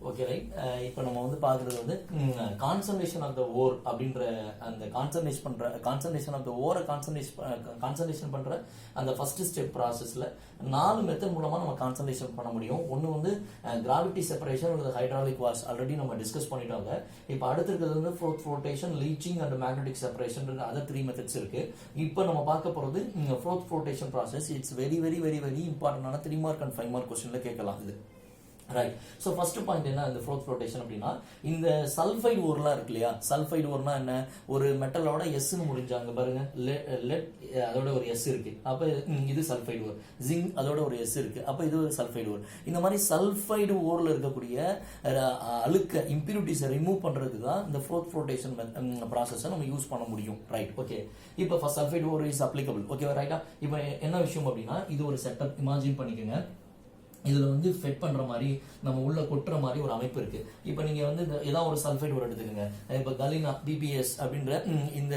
Okay right. இப்போ நம்ம வந்து பார்க்குறது வந்து கான்சன்ட்ரேஷன் ஆஃப் த ஓர் அப்படின்ற அந்த கான்சன்ட்ரேஷன் ஆஃப் த ஓரை கான்சன்ட்ரேஷன் பண்ணுற அந்த ஃபர்ஸ்ட் ஸ்டெப் ப்ராசஸில் 4 மெத்தட் மூலமாக நம்ம கான்சன்ட்ரேஷன் பண்ண முடியும். ஒன்று வந்து கிராவிட்டி செப்பரேஷன் அல்லது ஹைட்ராலிக் வாஷ் ஆல்ரெடி நம்ம டிஸ்கஸ் பண்ணிட்டோங்க. இப்போ அடுத்து இருக்கிறது வந்து flotation, leaching and magnetic separation other 3 methods இருக்கு. இப்போ நம்ம பார்க்க போகிறது flotation process. It's very very very very இம்பார்ட்டன்டான 3 மார்க் அண்ட் 5 மார்க் கொஸ்டின்ல கேட்கலாம் இது. ரைட். ஸோ ஃபர்ஸ்ட் பாயிண்ட் என்ன இந்த ஃப்ளோட்டேஷன் அப்படின்னா, இந்த சல்ஃபைடு ஓர்லாம் இருக்கு இல்லையா, சல்ஃபைடு ஓர்னா என்ன, ஒரு மெட்டலோட எஸ்ன்னு முடிஞ்சாங்க பாருங்க, லெட் அதோட ஒரு எஸ் இருக்கு, அப்போ இது சல்ஃபைடு ஓர். ஜிங்க் அதோட ஒரு எஸ் இருக்கு, அப்போ இது ஒரு சல்ஃபைடு ஓர். இந்த மாதிரி சல்ஃபைடு ஓர்ல இருக்கக்கூடிய அழுக்க இம்பியூரிட்டிஸை ரிமூவ் பண்றதுக்கு தான் இந்த ஃப்ளோட்டேஷன் ப்ராசஸை நம்ம யூஸ் பண்ண முடியும். ரைட். ஓகே. இப்போ first sulphide wore is applicable. ஓகேவா? ரைட்டா? இப்போ என்ன விஷயம் அப்படின்னா, இது ஒரு செட்டப் இமேஜின் பண்ணிக்கோங்க. இதுல வந்து ஃபெட் பண்ற மாதிரி நம்ம உள்ள கொட்டுற மாதிரி ஒரு அமைப்பு இருக்கு. இப்போ நீங்க வந்து ஏதாவது ஒரு சல்ஃபைடு ஓர் எடுத்துக்கோங்க. இப்போ கலினா பிபிஎஸ் அப்படின்ற இந்த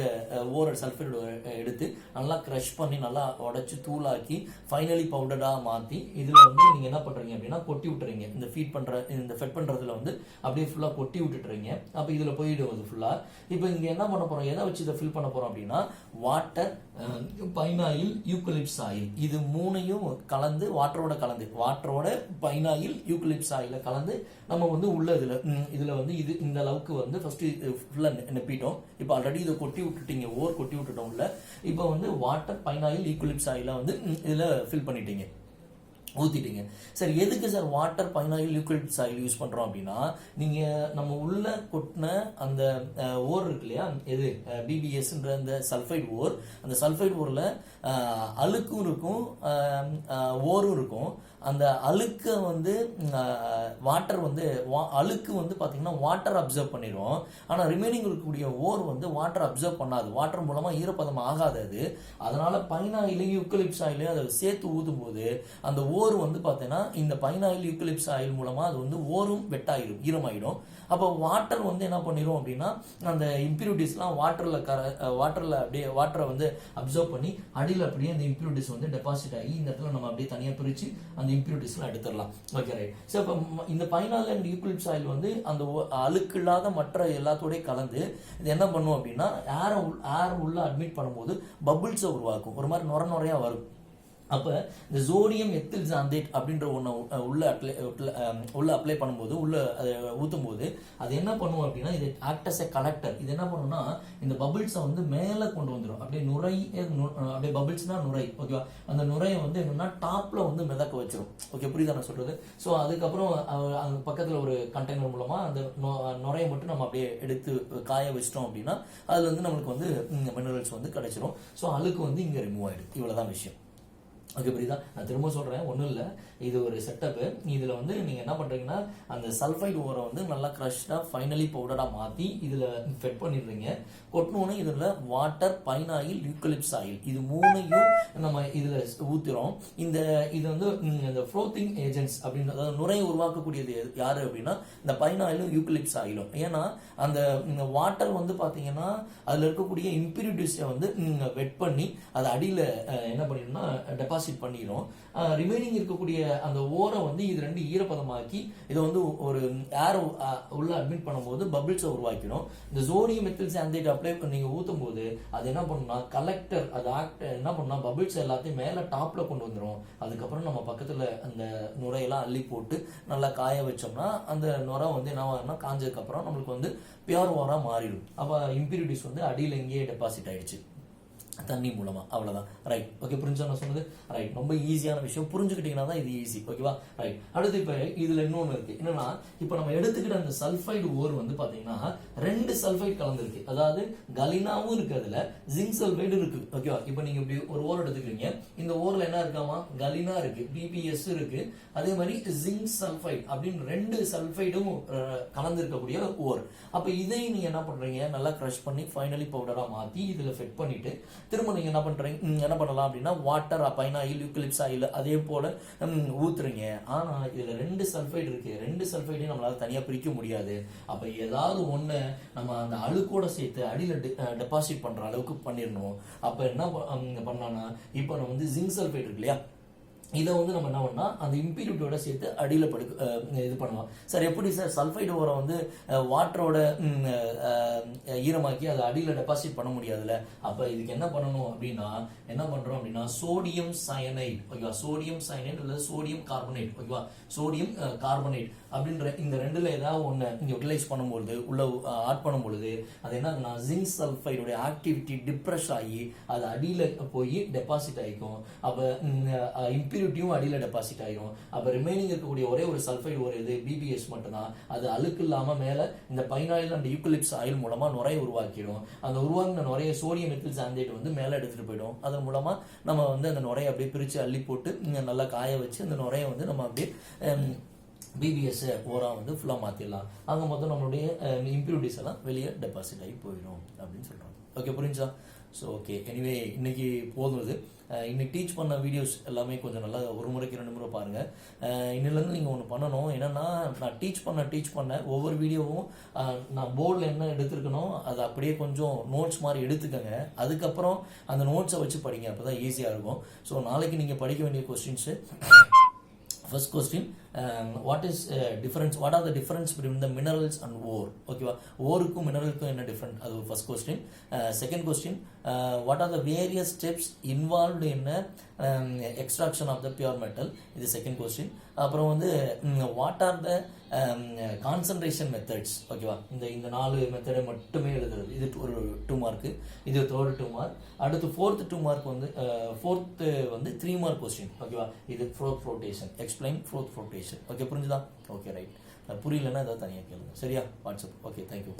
ஓர் சல்ஃபைடு எடுத்து நல்லா கிரஷ் பண்ணி நல்லா உடைச்சு தூளாக்கி ஃபைனலி பவுடரா மாத்தி இதுல வந்து நீங்க என்ன பண்றீங்க அப்படின்னா கொட்டி விட்டுறீங்க. இந்த ஃபெட் பண்றதுல வந்து அப்படியே ஃபுல்லா கொட்டி விட்டுட்டுறீங்க. அப்ப இதுல போயிடுவது ஃபுல்லா. இப்போ இங்க என்ன பண்ண போறோம், எதை வச்சு இதை ஃபில் பண்ண போறோம் அப்படின்னா, வாட்டர், பைனாயில், யூக்கலிப்ஸ் ஆயில், இது மூணையும் கலந்து வாட்டரோட பைனாயில் யூக்கலிப்ஸ் ஆயில கலந்து நம்ம வந்து உள்ள இதுல வந்து இது இந்த அளவுக்கு வந்து ஃபர்ஸ்ட் ஃபுல்லா நெப்பிட்டோம். இப்போ ஆல்ரெடி இதை கொட்டி விட்டுட்டீங்க, ஓர் கொட்டி விட்டுட்டோம் உள்ள. இப்போ வந்து வாட்டர், பைனாயில், யூக்கலிப்ஸ் ஆயில வந்து இதுல ஃபில் பண்ணிட்டீங்க, ஊத்திட்டீங்க. சரி, எதுக்கு sir water, phenyl, eucalyptus oil use பண்றோம் அப்படின்னா, நீங்க நம்ம உள்ள கொட்டின அந்த ஓர் இருக்கு இல்லையா, எது பிபிஎஸ்ன்ற அந்த சல்ஃபைடு ஓர், அந்த சல்ஃபைடு ஓர்ல அழுக்கும் இருக்கும் ஓரும் இருக்கும். அந்த அழுக்க வந்து வாட்டர் வந்து அழுக்கு வந்து பாத்தீங்கன்னா வாட்டர் அப்சர்வ் பண்ணிடும். ஆனா ரிமைனிங் இருக்கக்கூடிய ஓர் வந்து வாட்டர் அப்சர்வ் பண்ணாது, வாட்டர் மூலமா ஈரப்பதம் ஆகாது அது. அதனால பைனாயிலையும் யூக்கலிப்ஸ் ஆயிலையும் அதை சேர்த்து ஊதும் போது அந்த ஓர் வந்து பாத்தீங்கன்னா இந்த பைனாயில், யூக்கலிப்ஸ் ஆயில் மூலமா அது வந்து ஓரும் வெட்டாயிடும், ஈரமாயிடும். அப்போ வாட்டர் வந்து என்ன பண்ணிடும் அப்படின்னா, அந்த இம்பியூரிட்டிஸ்லாம் வாட்டர்ல அப்படியே வாட்டரை வந்து அப்சர்வ் பண்ணி அடியில் அப்படியே அந்த இம்பியூரிட்டிஸ் வந்து டெபாசிட் ஆகி இந்த இடத்துல நம்ம அப்படியே தனியாக பிரிச்சு அந்த இம்பியூரிட்டிஸ்லாம் எடுத்துடலாம். Okay right. ஸோ இப்போ இந்த பைனாயில் அண்ட் யூக்கலிப்ஸ் ஆயில் வந்து அந்த அழுக்கு இல்லாத மற்ற எல்லாத்தோடய கலந்து இது என்ன பண்ணும் அப்படின்னா, ஏர் உள்ள அட்மிட் பண்ணும்போது பபுள்ஸை உருவாக்கும், ஒரு மாதிரி நுரையா வரும். அப்ப இந்த சோடியம் எத்தில் சாந்தேட் அப்படின்ற ஒண்ணு உள்ள அப்ளை பண்ணும்போது, உள்ள ஊத்தும் போது அது என்ன பண்ணும் அப்படின்னா, இது ஆக்ட் அஸ் எ கலெக்டர். இது என்ன பண்ணும்னா, இந்த பபிள்ஸை வந்து மேல கொண்டு வந்துடும். அப்படியே பபிள்ஸ்னா நுரை. ஓகேவா? அந்த நுரையை வந்து என்னன்னா டாப்ல வந்து மிதக்க வச்சிரும். ஓகே, புரியுதா நான் சொல்றது? ஸோ அதுக்கப்புறம் அந்த பக்கத்துல ஒரு கண்டெய்னர் மூலமா அந்த நுரையை மட்டும் நம்ம அப்படியே எடுத்து காய வச்சிட்டோம் அப்படின்னா அதுல வந்து நம்மளுக்கு வந்து மினரல்ஸ் வந்து கிடைச்சிரும். ஸோ அழுக்கு வந்து இங்க ரிமூவ் ஆயிடுது. இவ்வளவுதான் விஷயம். ஓகே, புரியுதா? நான் திரும்ப சொல்றேன், ஒன்றும் இல்லை, இது ஒரு செட்டப்பு. இதுல வந்து நீங்க என்ன பண்றீங்கன்னா, அந்த சல்ஃபைடு ஓரை வந்து நல்லா கிரஷ்டா ஃபைனலி பவுடரா மாத்தி இதுல ஃபெட் பண்ணிடுறீங்க. கொட்டணும்னு இதுல வாட்டர், பைனாயில், யூக்கலிப்ஸ் ஆயில், இது மூணையும் நம்ம இதுல ஊத்துறோம். இது வந்து இந்த ஃப்ளோட்டிங் ஏஜென்ட்ஸ் அப்படின்னு, அதாவது நுரையை உருவாக்கக்கூடியது யாரு அப்படின்னா இந்த பைனாயிலும் யூக்கலிப்ஸ் ஆயிலும். ஏன்னா அந்த வாட்டர் வந்து பாத்தீங்கன்னா அதுல இருக்கக்கூடிய இம்பியூரிட்டிஸை வந்து வெட் பண்ணி அது அடியில என்ன பண்ணிடும்னா டெபாசிட் பண்ணிடும். ரிமைனிங் இருக்கக்கூடிய அந்த ஓரை வந்து இது ரெண்டு ஈரப்பதமாக்கி இதை வந்து ஒரு ஏர் உள்ள அட்மிட் பண்ணும்போது பபிள்ஸை உருவாக்கிடும். இந்த சோடியம் மெத்தில் சாந்தேட் அப்ளை நீங்க ஊத்தும் போது அது என்ன பண்ணும்னா கலெக்டர், அது என்ன பண்ணும்னா பபிள்ஸ் எல்லாத்தையும் மேல டாப்ல கொண்டு வந்துடும். அதுக்கப்புறம் நம்ம பக்கத்துல அந்த நுரையெல்லாம் அள்ளி போட்டு நல்லா காய வச்சோம்னா அந்த நுரை வந்து என்ன ஆகும்னா காஞ்சதுக்கு அப்புறம் நம்மளுக்கு வந்து பியூர் ஓரா மாறிடும். அப்ப இம்பியூரிட்டிஸ் வந்து அடியில் எங்கேயே டெபாசிட் ஆயிடுச்சு தண்ணி மூலமா. அவ்வளவுதான். ரைட். ஓகே, புரிஞ்சா நான் சொன்னது? ரைட். ரொம்ப ஈஸியான விஷயம், புரிஞ்சுக்கிட்டீங்கன்னா தான் இது ஈஸி. ஓகேவா? ரைட். அடுத்து இப்ப இதுல இன்னொன்னு இருக்கு. என்னன்னா, இப்ப நம்ம எடுத்துக்கிட்ட அந்த சல்ஃபைடு ஓர் வந்து பாத்தீங்கன்னா 2 சல்ஃபைடு கலந்துருக்கு. அதாவது கலினாவும் இருக்கு, அதுல ஜிங்க் சல்ஃபைடு இருக்கு. ஓகேவா? இப்ப நீங்க இப்படி ஒரு ஓர் எடுத்துக்கிறீங்க, இந்த ஓர்ல என்ன இருக்காமா, கலினா இருக்கு, பிபிஎஸ் இருக்கு, அதே மாதிரி ஜிங்க் சல்ஃபைடு அப்படின்னு 2 சல்ஃபைடும் கலந்து இருக்கக்கூடிய ஓர். அப்ப இதையும் நீங்க என்ன பண்றீங்க, நல்லா கிரஷ் பண்ணி ஃபைனலி பவுடரா மாத்தி இதுல ஃபெட் பண்ணிட்டு திரும்ப நீங்க என்ன பண்ணலாம் அப்படின்னா வாட்டர், பைனாயில், யூக்கலிப்ஸ் ஆயில் அதே போல ஊத்துறீங்க. ஆனா இதுல 2 சல்ஃபைடு இருக்கு, 2 சல்ஃபைடையும் நம்மளால தனியா பிரிக்க முடியாது. அப்ப ஏதாவது ஒண்ணு நம்ம அந்த அழுக்கோட சேர்த்து அடியில டெபாசிட் பண்ற அளவுக்கு பண்ணிடணும். அப்ப என்ன பண்ணலாம்னா, இப்ப நம்ம வந்து ஜிங்க் சல்ஃபைடு இருக்கு இல்லையா, இதை வந்து நம்ம என்ன பண்ணால் அந்த இம்பியூரிட்டியோட சேர்த்து அடியில் இது பண்ணலாம். சார் எப்படி சார் சல்ஃபைடு ஓரம் வந்து வாட்டரோட ஈரமாக்கி அதை அடியில் டெபாசிட் பண்ண முடியாதுல்ல? அப்போ இதுக்கு என்ன பண்ணணும் அப்படின்னா என்ன பண்ணுறோம் அப்படின்னா சோடியம் சயனைட், ஓகேவா, சோடியம் சயனைட் அல்லது சோடியம் கார்பனேட், ஓகேவா, சோடியம் கார்பனேட் அப்படின்ற இந்த ரெண்டுல ஏதாவது ஒன்று இங்கே யூட்டிலைஸ் பண்ணும்பொழுது உள்ள ஆட் பண்ணும்பொழுது அது என்ன ஜிங்க் சல்ஃபைடோட ஆக்டிவிட்டி டிப்ரெஸ் ஆகி அது அடியில் போய் டெபாசிட் ஆகிக்கும். அப்போ இம்பியூரிட்டியும் அடியில் டெபாசிட் ஆகிரும். அப்போ ரிமைனிங் இருக்கக்கூடிய ஒரே ஒரு சல்ஃபைடு ஒரு இது பிபிஎஸ் மட்டும்தான். அது அழுக்கு இல்லாமல் மேலே இந்த பைனாயில் அண்ட் யூக்கலிப்ஸ் ஆயில் மூலமாக நுரையை உருவாக்கிடும். அந்த உருவாக்கின நுரைய சோடியம் மெத்தில் சாந்தேட் வந்து மேலே எடுத்துகிட்டு போயிடும். அதன் மூலமாக நம்ம வந்து அந்த நுரையை அப்படியே பிரித்து அள்ளி போட்டு நல்லா காய வச்சு அந்த நுரையை வந்து நம்ம அப்படியே பிபிஎஸ் ஓராக வந்து ஃபுல்லாக மாற்றிடலாம். அங்கே மொத்தம் நம்மளுடைய இம்ப்யூரிட்டிஸ் எல்லாம் வெளியே டெபாசிட் ஆகி போயிடும் அப்படின்னு சொல்கிறாங்க. ஓகே, புரிஞ்சா? ஸோ ஓகே, எனிவே இன்னைக்கு போதும். இது இன்னைக்கு டீச் பண்ண வீடியோஸ் எல்லாமே கொஞ்சம் நல்லா ஒரு முறைக்கு 2 முறை பாருங்கள். இன்னிலேருந்து நீங்கள் ஒன்று பண்ணணும். என்னென்னா நான் டீச் பண்ண ஒவ்வொரு வீடியோவும் நான் போர்டில் என்ன எடுத்துருக்கணும் அதை அப்படியே கொஞ்சம் நோட்ஸ் மாதிரி எடுத்துக்கங்க. அதுக்கப்புறம் அந்த நோட்ஸை வச்சு படிங்க, அப்போ தான் ஈஸியாக இருக்கும். ஸோ நாளைக்கு நீங்கள் படிக்க வேண்டிய questions, first question, what are the difference between the minerals and ore? ஓகேவா, ஓருக்கும் மினரலுக்கும் என்ன டிஃபரெண்ட், அது first question. Second question, what are the various steps involved in extraction of the pure metal? இது செகண்ட் கொஸ்டின். அப்புறம் வந்து what are the concentration methods? ஓகேவா, இந்த 4 மெத்தடை மட்டுமே எழுதுறது. இது ஒரு 2 மார்க்கு, இது தேர்ட் 2 மார்க். அடுத்து ஃபோர்த் 2 மார்க் வந்து ஃபோர்த்து வந்து 3 மார்க் கொஸ்டின். ஓகேவா, இது fourth flotation, explain fourth flotation. Okay, புரிஞ்சுதா? Okay, right. புரியலன்னா ஏதாவது தனியாக கேளுங்க, சரியா? வாட்ஸ்அப். Okay, thank you.